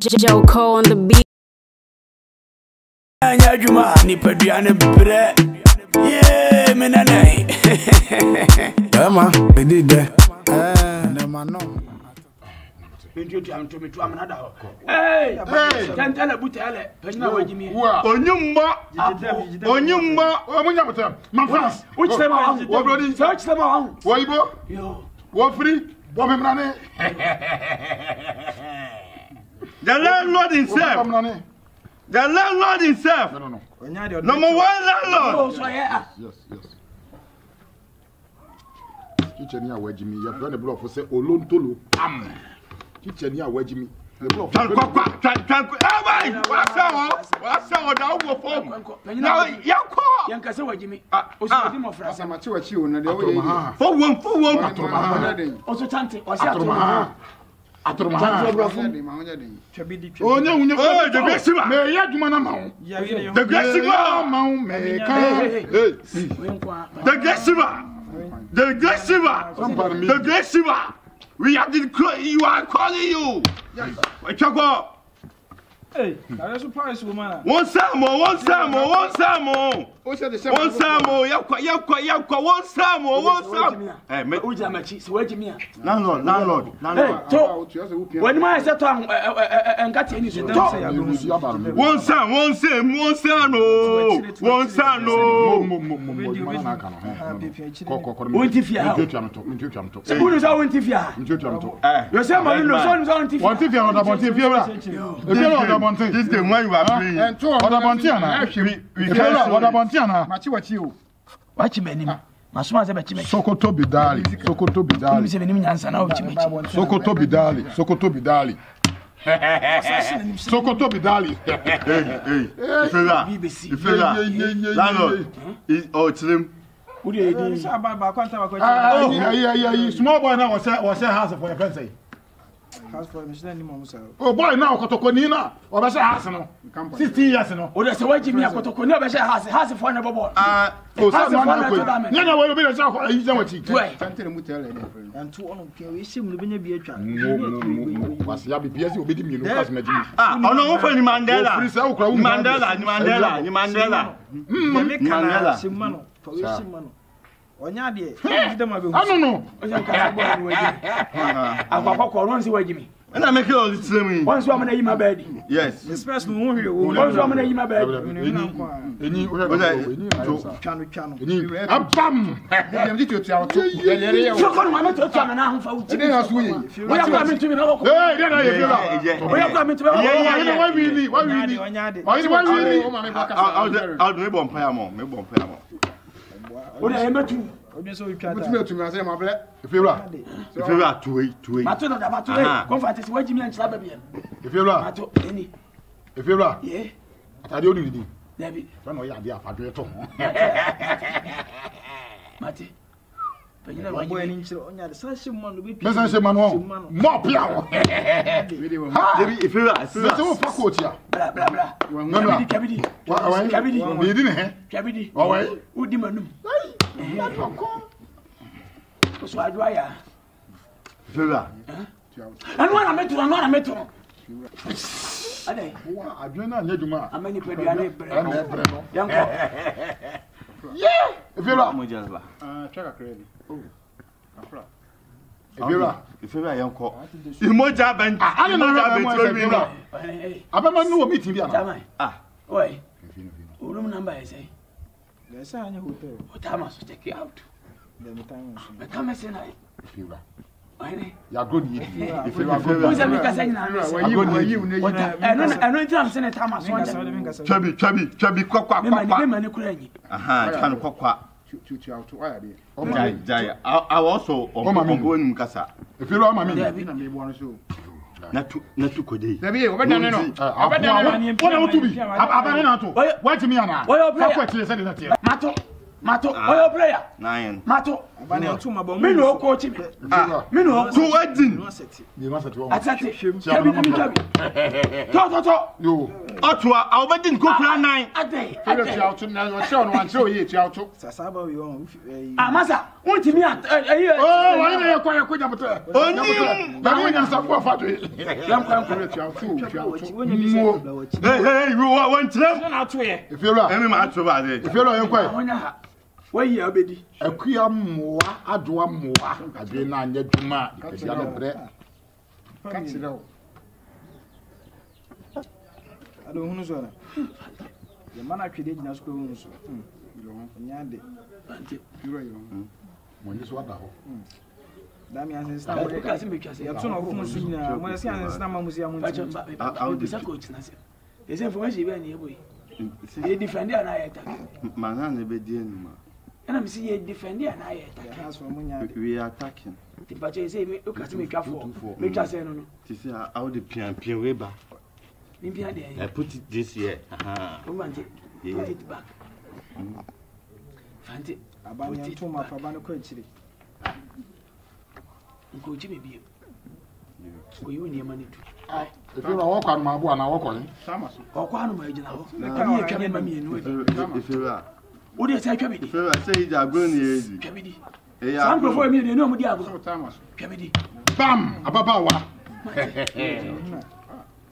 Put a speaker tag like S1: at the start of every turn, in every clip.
S1: Joko on the beat.
S2: Anya juma ni paduane bre. Yeah, me nanai. Ama, me did that.
S3: Na mano.
S2: Bintu am to me to am nada ho. Hey, tantala butale. Panyina wajimi.
S3: Onyumba, omunya botam. Mafas.
S2: Which time I
S3: Wo brody,
S2: search them out.
S3: wo ibo,
S2: Yo.
S3: wo free, wo memrane.
S4: The landlord himself.
S3: Memrane.
S4: The landlord himself.
S3: No.
S4: Number one landlord.
S2: Oh, so yeah.
S3: Yes. Kitchen ya wajimi, ya friend the block for say olontolo. Am. Kitchen ya wajimi. The block.
S4: Tranquil. Hey, what's up? Now go form. Now, yako.
S2: Yankase wajimi. Osidi mo frasa.
S5: Asamachi wachi o na de wo yi.
S4: For one.
S2: Oso tante, osi
S3: Aturuma.
S5: Onye
S3: Onye.
S4: Oh, the great Shiva.
S3: Me ya duma na mawo.
S4: The great Shiva.
S3: Mawo me ka.
S2: Hey.
S4: The great Shiva. The great Shiva. The great Shiva. We have you are calling you. Chako.
S6: Hey, that's a price woman.
S4: One samo.
S5: O se de se.
S4: One samo. Yakwa. One samo.
S2: Eh, me uja machi, so wajimi a.
S4: Landlord.
S2: Hey, to. When my set on ngati ni so.
S4: One samo.
S2: Won't if ya. Who is our Tifia? You say my no son is on Tifia.
S3: One tifia on the bontifia.
S4: This the one you are playing.
S5: And to
S3: What about Tiana? What about Tiana?
S5: Machi wachi o.
S2: Wachi mani. Masuma ze bachi me.
S3: Sokoto Bidali.
S2: Mi se benim nyansa na wachi me.
S3: Sokoto Bidali.
S4: If you landlord. It's him.
S2: Who dey dey?
S3: Small boy now was say house for your friend say.
S6: House for me, then mom say.
S3: Oh boy now kotokoni na o be say house no. 16 years no.
S2: O dey say wajimi akotoko ni o be say house for na bobo.
S3: O say no na ko. Nya we be say ko yi jan wati.
S5: Santere mu tele na friend.
S6: And two on ke we sim no benya bi atwa.
S3: Was ya be BS obedi mi no pass majimi.
S4: Ono wo fa ni Mandela.
S3: Free say o kra wo
S4: Mandela.
S6: Me kana simma no. For we simma no. Onya de.
S3: No.
S2: O say ka bo ni wajimi. Akwa ko ron si wajimi.
S4: And I make it all the same.
S2: Once woman na yima bedi.
S4: Yes.
S6: This person who here.
S2: Once woman na yima bedi.
S3: Eni o
S6: Chano.
S3: Eni abam.
S5: Dem di tutu auto. Yele
S2: So ko ma to to na ho fa uti.
S5: Ede na so yi.
S2: We are coming to me na ko.
S3: Hey, there na ye bila.
S2: We are coming to me.
S3: Why we need?
S4: I'll do me bonfire more.
S2: O dey emetu.
S6: Obi so we twa.
S5: Mutu me ase ma ble.
S4: If you are to wait.
S2: Mato na da mato e. Comfort is wajimi anchira ba bia. Mato eni.
S3: If you are,
S2: Yeah.
S3: atade oni ni.
S2: Dabi.
S3: When o ya de afadwe to.
S2: Mate. Panyina
S6: Boy
S2: wajimi.
S6: ni nchiro onya de sa simma no bi.
S3: Mesan se manu. Mo pia wo.
S4: If you are,
S3: Se wo fa coach ya.
S2: Bla. Kabidi.
S3: Wa ni di ne he.
S2: Kabidi.
S3: Wa wa.
S2: Udi manum. So adwa ya.
S4: if you are.
S2: Anu ana metu. Ade.
S3: Wa adwen na nya dwuma.
S2: Amani peduane bre.
S3: Na ebre no.
S2: Yanko.
S3: If you are,
S4: Mojazba.
S5: Chaka kredi.
S4: If you are yanko. Imoja ben.
S3: abama no meeting bia na.
S2: Jamai. Oi. Room number is say.
S6: There's a hotel.
S2: What am I to take you out?
S6: Them time.
S2: But come and say na.
S3: If you are,
S2: Why?
S3: ya go ni.
S4: If you
S2: Who's
S4: are.
S2: that make us say na? I know time say na time so.
S4: Chabi kwa.
S2: Me mani kura nyi.
S4: Chano kwa.
S5: Tutu auto aya de.
S4: Jaya. I also go in Kasa.
S3: If you are mama me.
S5: Na me bo no so.
S4: Natu kodei.
S5: Dabi o be dan no.
S3: What to be? Abana na to. What me ana?
S2: Oyo player.
S3: Fa ko tie say na tie.
S2: Mato. Mato, oyo player.
S4: 9.
S2: Mato.
S6: Abane ntuma bo.
S2: Me no coach me. Me no
S4: To wedding.
S3: You must have to.
S2: Atati. Kabi na mi kabi. To.
S3: Yo.
S4: Otua, I wedding go kura 9.
S2: Ade.
S5: Fere tu auto na yo che on wan che o ye tu auto.
S6: Sasaba we on.
S2: Masa, won't me at
S5: Oh, why na ye kwa ye kunya moto.
S4: Oni.
S5: Ba mo nya sa kwa fa do. Yam kwa fere tu auto.
S4: Hey, you want to?
S2: na to ye.
S3: If you're
S4: Emi ma to ba de.
S3: if you're not quite.
S2: Wonya ha. Wayi abedi.
S3: Akua mmoa adoa mmoa adwe na anya dwuma dikadi na bre
S5: Katsira.
S6: Ado hunu so na. Ye mana twede gina so ko hunu so. Nya de.
S5: Yuro yo.
S3: mo ni so ada ho
S6: Dami ansesta
S2: Mo ka se me twa se.
S6: ya to no ko so nyina mo se ansesta ma musia mo nti.
S2: I'll be coach na se. Is information be na e boy. E defend na ya ta.
S4: Mana na be die ni ma.
S2: And I'm see you defend and I
S6: Has for munya.
S4: We are attacking.
S2: The budget say me look at me careful. Make us say no.
S4: To see how the pian way back. I put it this year.
S2: Put it back. Fanti.
S6: Abanya ntuma fa bana ko achire.
S2: Go Jimmy be. Go you ni mani tu.
S3: if you're walk on my boy na walk on
S5: Samaso.
S2: Okwa no ma gina ho. Na me twa me ma me enu.
S4: If you are.
S2: Wo dey say twa me di.
S4: If you are say you are going here.
S2: Twa me di.
S4: Eh
S2: Sam go for me dey no mo di ago.
S5: Samaso.
S2: Twa me di.
S3: bam ababawa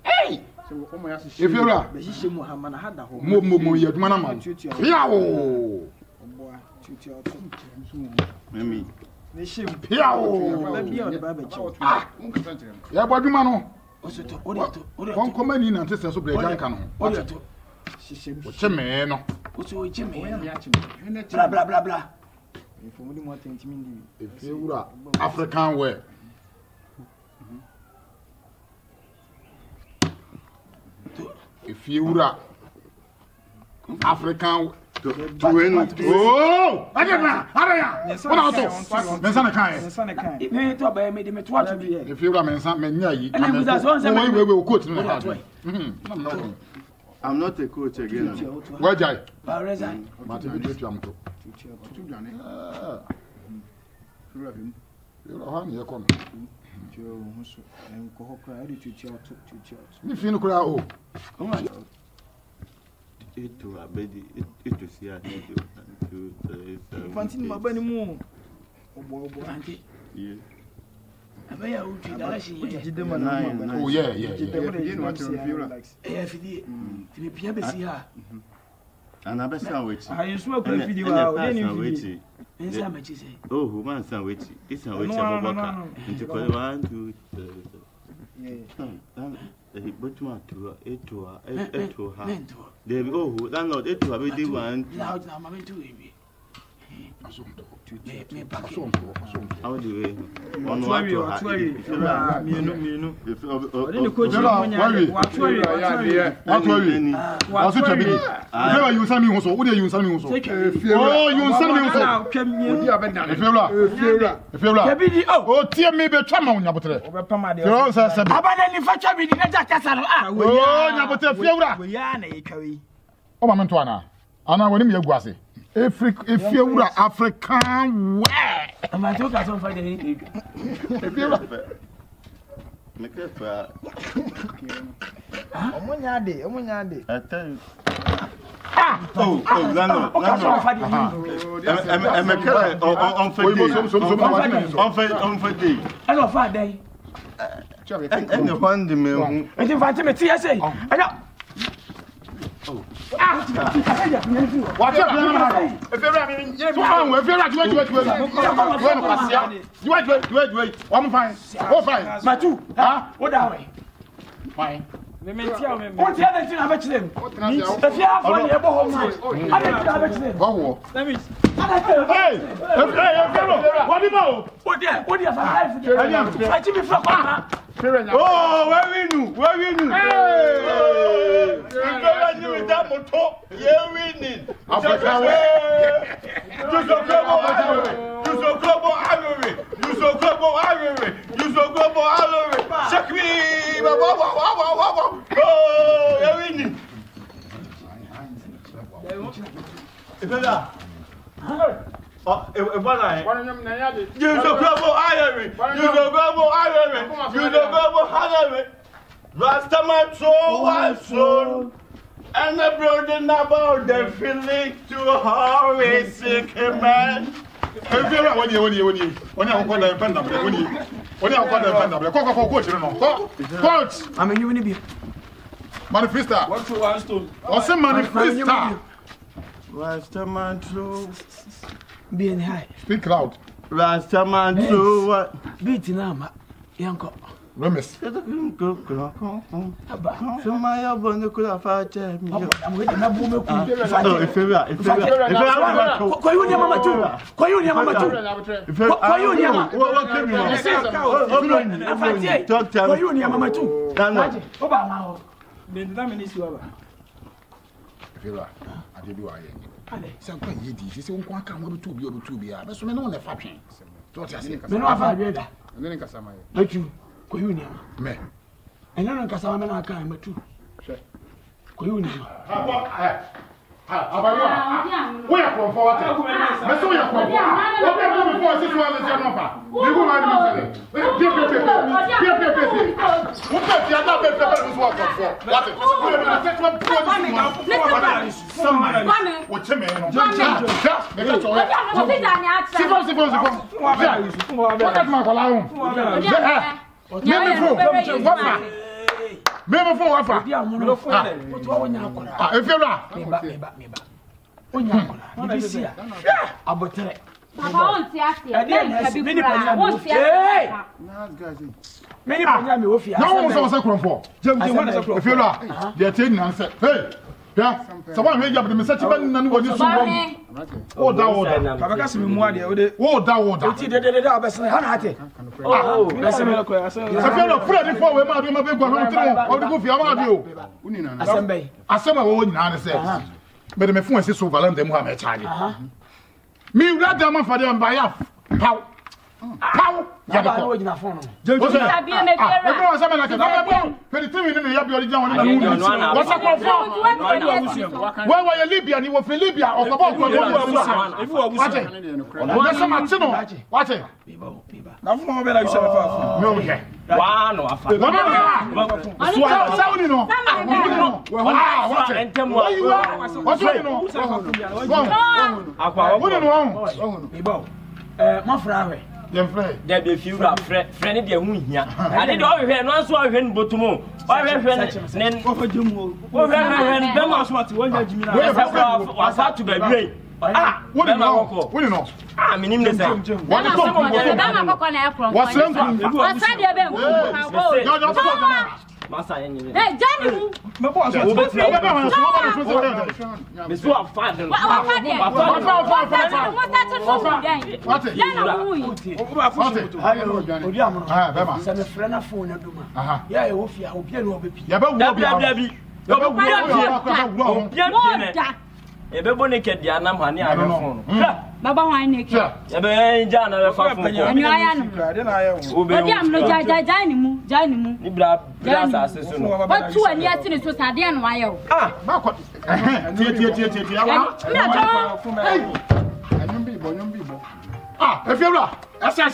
S2: Hey!
S5: So o mo ya se.
S3: if you're
S6: Be hihye mu ha mana hada ho.
S3: mo ya dwuma na ma piawo
S6: Oboa tutu auto.
S4: Mimi.
S6: Ne hye mu.
S3: piawo
S6: Ba bia o de ba be che.
S5: Mo ka santere.
S3: ya bodwuma no
S2: Osoto, oreto.
S3: kon komani na ntese so breja nka no
S2: Oreto.
S6: Hihye mu.
S3: o cheme no
S2: Oso o cheme.
S5: Ya che.
S2: Bla bla bla bla.
S6: Info di mo atentimi ndi.
S3: if you're African wear if you're African
S4: To win.
S3: oh adena wona auto mensa na kan
S6: Nsa ne kan.
S2: Me to ba me de me to ato bi.
S3: if you're mensa menya yi
S2: And I'm with us,
S3: we coach no ha
S4: I'm not a coach again.
S3: wajai
S2: Ba resign.
S3: mate bi tutu amto
S5: Tu dwane. Fere bi.
S3: you're ha ne yakon
S6: Tutu hu so. Enko ho kra ade tutu auto.
S3: ni fi no kura o
S4: Itu abedi itu sia itu
S6: Fantini mabani mu. Oboa.
S2: Fanti.
S4: Yeah.
S2: Abaya o tu dala shi ye.
S6: Jide ma na ma.
S3: oh yeah
S5: You know what you're feeling.
S2: E fidi. Ti me pia be si ha.
S4: And abesa wechi.
S6: Ah, you smoke a video wa, o dey ni video.
S2: Ensa ma chi say.
S4: Oh, who man san wechi. It's an wechi
S6: No.
S4: aboka. Into call 1 2
S6: Yeah.
S4: but one to eto ha.
S2: Mento.
S4: They oh, that not eto abedi one.
S2: Loud na ma me tu e.
S3: asomto
S2: Me pack.
S3: asomto
S4: How do we? On
S6: Watu
S4: what
S6: awi. Mienu.
S4: If
S6: Ode ni coach
S3: Jela,
S6: munya.
S3: wari.
S6: Watu awi.
S3: watu awi aso twa bi fewa you san mi ho so wo dey you san mi ho so oh you san mi ho so
S5: Odi abenda.
S3: if you're
S2: Kabidi oh.
S3: o tie me be twa ma onyabotre
S6: Obepama de.
S3: yo sa sabi
S2: Abana ni fa twa bi di na ja kasa no ah.
S3: oh onyabotre fiewura
S6: We ya na yekawi.
S3: o ma mento ana woni me yagu ase fiewura African wear
S2: Ama to ka so fa de ni.
S3: fiewura
S4: make it
S6: Omunya de.
S4: I tell you.
S3: oh
S4: Lano.
S2: O ka so fa de ni.
S4: I'm a killer on Friday. On Friday.
S2: E lo fa dai.
S4: And the one the me.
S2: E ti fanti me ti ese. Aja. Ah!
S3: watch out fiewura mi ye so an we fiewura wait I'm fine oh fine
S2: Matu.
S3: ah
S2: O da we.
S3: fine
S6: Me mentia o me.
S2: O ti ada ti na ba chile. E fi afọ ni e bo ho mu. Ada ti na ba chile.
S3: wo
S6: Let me.
S3: hey fiewura what about
S2: O dia fa life. Fa ti mi fra kwa.
S4: Oh, where we knew? Hey! You knew that motor. Yeah, winning.
S3: African
S4: You so global Halloween. Check me. Oh, you're winning. Rastaman soul. And the broaden about the feeling to how a sick man.
S3: When you want to defend them, coach,
S2: I mean, you will be
S3: manifesta.
S6: What you want to?
S3: What's a manifesta?
S4: Rastaman soul.
S2: being high.
S3: Speak loud.
S4: Rastaman soul. What?
S2: Beating Nama, Yanko.
S3: Remis.
S4: So my abone could have fought me.
S2: I'm with my boom.
S4: If you are,
S3: Me.
S2: And I don't cassava man, I can't, but two. Koyuni.
S3: We are from forward. Let's go. What happened before 6 months? We go on. Meme for wafa. If you are. Many no one for. If you are, they are taking answer. Hey, yeah. So one way up the message and what is wrong. Oh, that order. Oh, that order. Oh, that's a miracle. I said, Freddy for where my big one or the goofy Amadio. I said, but my phone is so violent, Mohammed Charlie. Me, that damn for them by up. How? How? Everyone what's up? Where were you Libya? You were for Libya or about what?
S1: There be few friend de hu hia. Ade de o hwe no so o hwe nbotumo. O hwe nen o hwe be ma so ati wonya jimi na. Wa fa to ba bi. Ah, what do you know? Ah, minim de say. What is
S3: what's
S1: Masa yenye.
S7: Eh, Johnny.
S1: Me so afade. Ebebo ne kedi anam hani arefon.
S7: Baba wan ne ke.
S1: Ebe nja na be fa fun ko.
S7: Anu aya no. Odi am no ja ni mu.
S1: Ni bra asase so no.
S7: Otu ani ati ne so sade anu aya o.
S3: Ah, ba ko. Tie awa. Anyum bi bo. Ah, efiewra. Esa.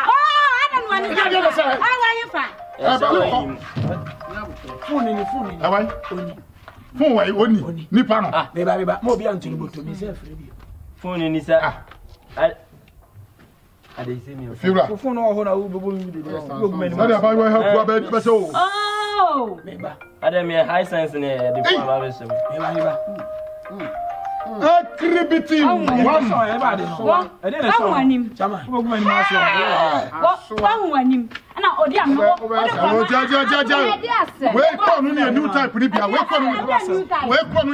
S7: Oh, ada no ani. Awa yin fa.
S3: Phone. Awai. Phone wai oni. Nipa no.
S2: Ah, beba. Mo bi antuni boto mi se free bi.
S1: Phone ni sa. Ade se mi.
S3: Fiura.
S6: Phone no ho na wo bebo mi de.
S3: Ade aba we help you be be so.
S7: Oh,
S2: Beba.
S1: Ade me high science ne de phone ba be so.
S2: Beba.
S3: Akribiti one.
S6: Eba de no. Ade na so.
S7: wanim.
S2: Chama.
S6: Wo guma ni ma so.
S7: Wa wanim. Ana odi am no.
S3: We call no new type Libya. We call no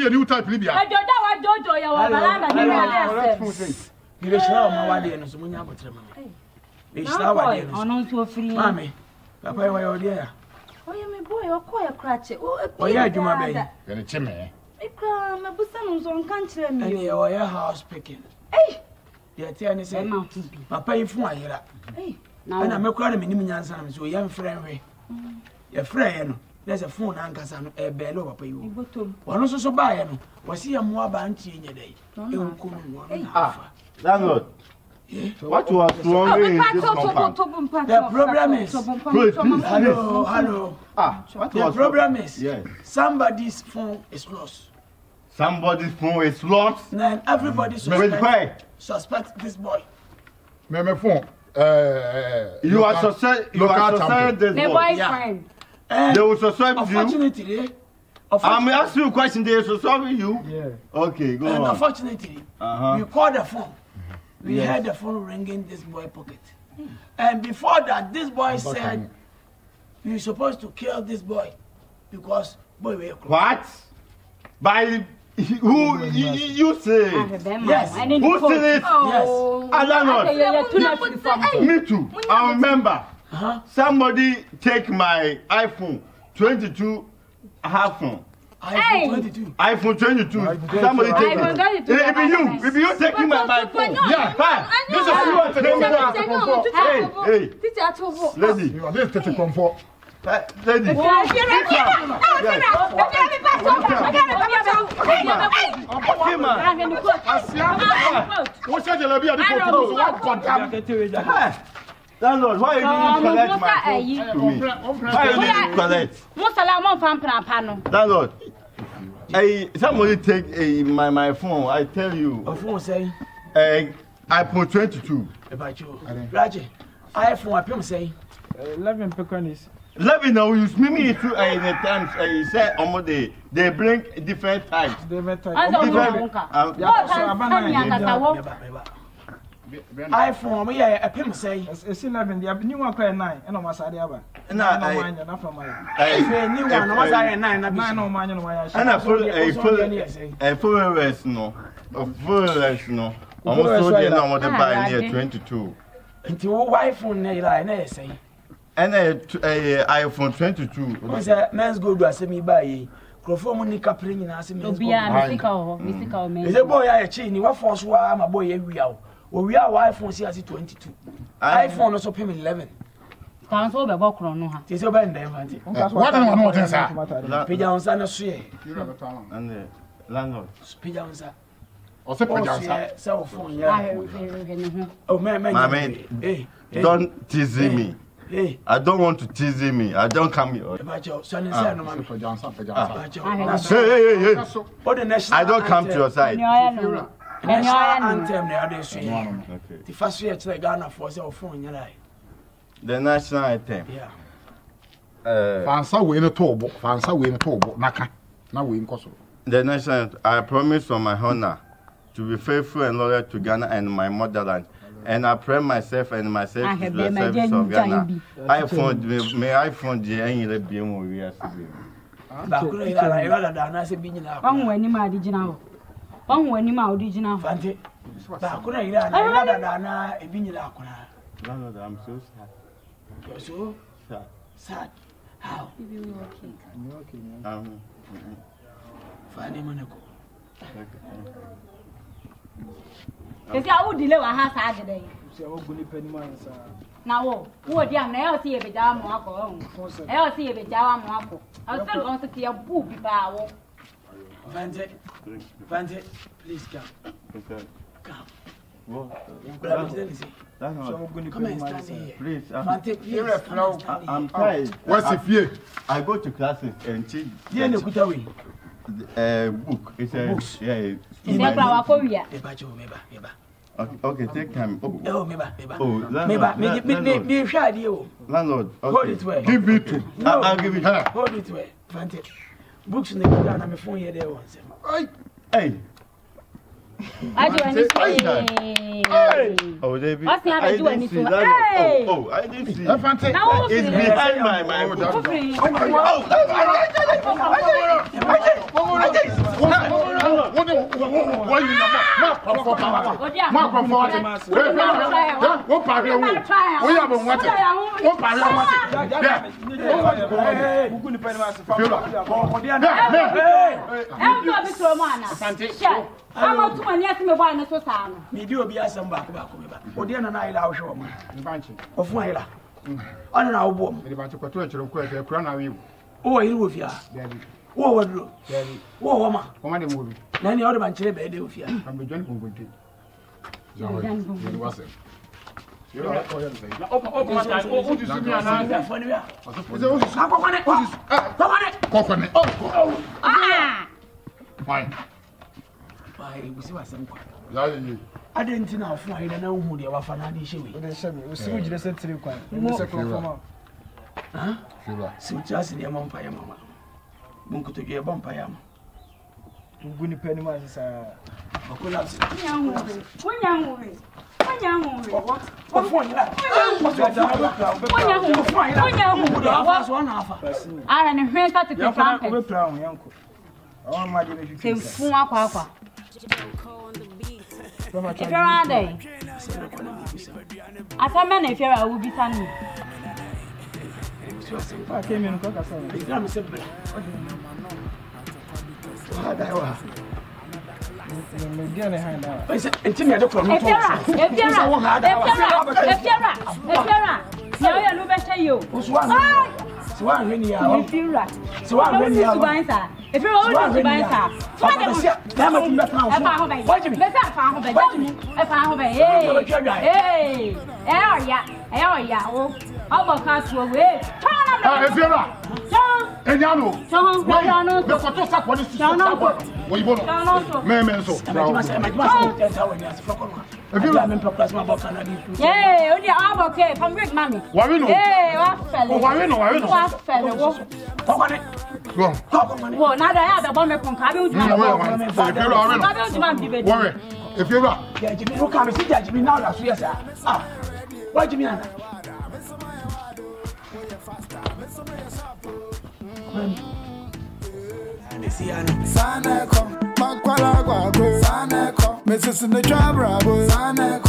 S3: new type Libya.
S7: Ajoda wa jojo ya wa balanda ni na.
S2: Ni be shira ma wade no so munya abotre ma. Be shira wade no.
S7: Ono so free.
S2: Mami. Papa wa yo dia.
S7: Oye me boy okoya krache.
S2: Oye adwuma be.
S3: Ye ne chime.
S7: Ikra me busa no so nkan kire me.
S2: Ani yo ya house picking.
S7: Eh.
S2: Dia tia ni say. Papa yi fu ayira.
S7: Eh.
S2: Na me kura na me nim nyansa na me so ya mfrɛ we. Ya frɛ ye no. Na se phone ankasa no e be lo papa yi wo.
S7: Ibotom.
S2: Wono so ba ye no. Wasi ya mo aba ntie nye dai. E nko no wo.
S4: Landlord. What was wrong in this compound?
S6: The problem is,
S4: Please.
S6: hello.
S4: What
S6: The
S4: was
S6: problem is,
S4: Yes.
S6: somebody's phone is lost.
S4: Somebody's phone is lost.
S6: Then everybody suspect this boy.
S3: Me phone.
S4: You are suspect this
S7: My
S4: boy.
S7: boyfriend.
S6: And
S4: They will suspect you. I'm asking you a question. They will suspect you.
S6: Yeah.
S4: Okay, go
S6: And
S4: on.
S6: unfortunately, we called the phone. We heard the phone ringing in this boy's pocket. And before that, this boy said, you're supposed to kill this boy because boy we
S4: What? By who you say?
S6: Yes.
S4: Who said it?
S7: Oh.
S4: I don't know. Me too. I remember. Somebody take my iPhone 22 half phone.
S6: iPhone 22.
S4: iPhone 22. Somebody take it. If you taking my phone. Yeah, fine. This is you are taking my Hey, lady.
S3: This is the comfort.
S4: Lady.
S3: What's that? You'll be at the
S4: Landlord, why you didn't collect my phone to me? Why you didn't collect? Landlord, somebody take my phone. I tell you.
S6: A phone say,
S4: iPhone 22.
S6: Raji, iPhone, I pay say 11 peconis.
S4: 11 now you me too in the times you say they bring different types.
S6: iPhone, me I pay say
S8: it's 11. The new one called 9. And I'm sorry about.
S6: new one, no matter 9
S8: 9 on mine and why I
S4: and a full rest no. A full rest no. Almost so they know what they buy near 22.
S6: Until iPhone na say.
S4: And a iPhone 22.
S6: What's that man's go do as me buy? Crofo money capring na say men's go. Is a boy I chain, what force wa my boy we are. We are iPhone see as 22. iPhone also pay me 11.
S7: Can't over Bokron no ha.
S6: Tis over there, Fanti.
S3: What do you want to say?
S6: Pija on sana suye.
S4: And the landlord.
S6: Pija on sa.
S3: Or say Pajansa.
S6: Cell phone, yeah. Oh, man. Hey,
S4: don't tease me.
S6: Hey,
S4: I don't want to tease me. I don't come here.
S6: about your son and son, man.
S4: Hey.
S6: What the national
S4: I don't come to your side.
S6: national anthem, the other say. The first year to the Ghana for cell phone, you like.
S4: The national anthem.
S6: Yeah.
S3: Fansa we in a tobo. Fansa we in a tobo. Naka. Now we in Kosovo.
S4: The national anthem. I promise on my honor to be faithful and loyal to Ghana and my motherland. And I pray myself and myself to the service of Ghana. I found the end of the movie. I'm so sad.
S6: You're so sad. How? Funny Monaco.
S7: If I would delay a half hour today. Now, what young I'll see a bit down Marco. I'll see a bit down Marco. I'll still want to see a poopy bow.
S6: Vante, please come. Come. Come and stand here.
S4: Please,
S6: I'm
S4: tired.
S3: What's if you?
S4: I go to classes and teach. Book. It's a books. Yeah. Okay, take time. Landlord.
S6: Hold it way.
S3: Give me two.
S4: I'll give it.
S6: Hold it way. Vante. Books in the car, I'm a phone here there once.
S4: Hey.
S7: I do anything.
S4: Oh, David.
S7: What's the other do anything?
S4: Oh, I didn't see. It's behind my book.
S7: I'm not too many as me one so sound.
S6: Maybe you'll be as some back. Odiana and I allow show me. Of Willa. On our boom. Oh, you with ya. Oh, what do? Oh, woman. Then the other man, Chile, I didn't know if I know who they were for any show.
S8: We just said 3 coins.
S6: Huh? So just in your vampire mamma. Bunko to your vampire.
S8: Guni penny man is a
S7: collapse. If you're around there, I tell men if you're a will be standing.
S8: I came in and got
S7: if you're always to buy car,
S3: if you're right,
S6: you come and see that you now that's yes, what do you mean?
S2: Saneko, Makwala, Saneko, Mrs. in the Trabra, Saneko.